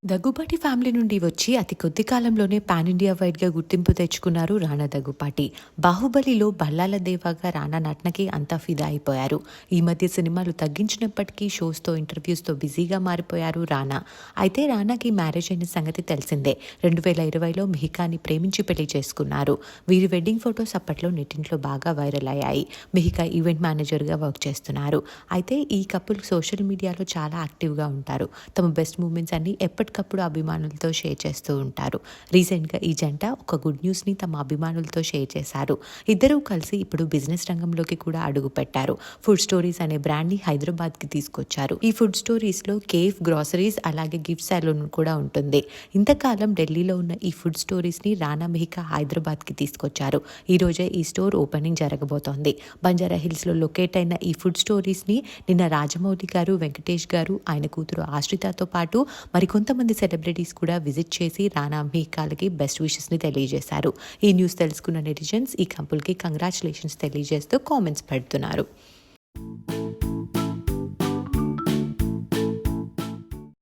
Daggubati family నుండి వచ్చి అతి కొద్ది కాలంలోనే పాన్ ఇండియా వైడ్గా గుర్తింపు తెచ్చుకున్నారు రానా దగ్గుపాటి. బాహుబలిలో బల్లాల దేవాగా రానా నటనకి అంతా ఫిదా అయిపోయారు. ఈ మధ్య సినిమాలు తగ్గించినప్పటికీ షోస్తో ఇంటర్వ్యూస్తో బిజీగా మారిపోయారు రానా. అయితే రానాకి మ్యారేజ్ అయిన సంగతి తెలిసిందే. 2020లో మిహికాని ప్రేమించి పెళ్లి చేసుకున్నారు. వీరి వెడ్డింగ్ ఫొటోస్ అప్పట్లో నెట్టింట్లో బాగా వైరల్ అయ్యాయి. మిహికా ఈవెంట్ మేనేజర్గా వర్క్ చేస్తున్నారు. అయితే ఈ కపుల్ సోషల్ మీడియాలో చాలా యాక్టివ్గా ఉంటారు. తమ బెస్ట్ మూమెంట్స్ అన్ని ఎప్పటికప్పుడు అభిమానులతో షేర్ చేస్తూ ఉంటారు. రీసెంట్గా ఈ జంట ఒక గుడ్ న్యూస్ని తమ అభిమానులతో షేర్ చేశారు. ఇద్దరూ కలిసి ఇప్పుడు బిజినెస్ రంగంలోకి కూడా అడుగు పెట్టారు. ఫుడ్ స్టోరీస్ అనే బ్రాండ్ని హైదరాబాద్కి తీసుకొచ్చారు. ఈ ఫుడ్ స్టోరీస్లో కేఫ్, గ్రాసరీస్ అలాగే గిఫ్ట్ సాలూన్ కూడా ఉంటుంది. ఇంతకాలం ఢిల్లీలో ఉన్న ఈ ఫుడ్ స్టోరీస్ని రానా మిహికా హైదరాబాద్కి తీసుకొచ్చారు. ఈ రోజే ఈ స్టోర్ ఓపెనింగ్ జరగబోతోంది. బంజారా హిల్స్లో లొకేట్ అయిన ఈ ఫుడ్ స్టోరీస్ని నిన్న రాజమౌళి గారు, వెంకటేష్ గారు, ఆయన కూతురు ఆశ్రితతో పాటు మరికొంతమంది సెలబ్రిటీస్ కూడా విజిట్ చేసి రానా మిహికాలకి బెస్ట్ విషెస్ని తెలియజేశారు. ఈ న్యూస్ తెలుసుకున్న నెటిజన్స్ ఈ కపుల్కి కంగ్రాచులేషన్స్ తెలియజేస్తూ కామెంట్స్ పెడుతున్నారు.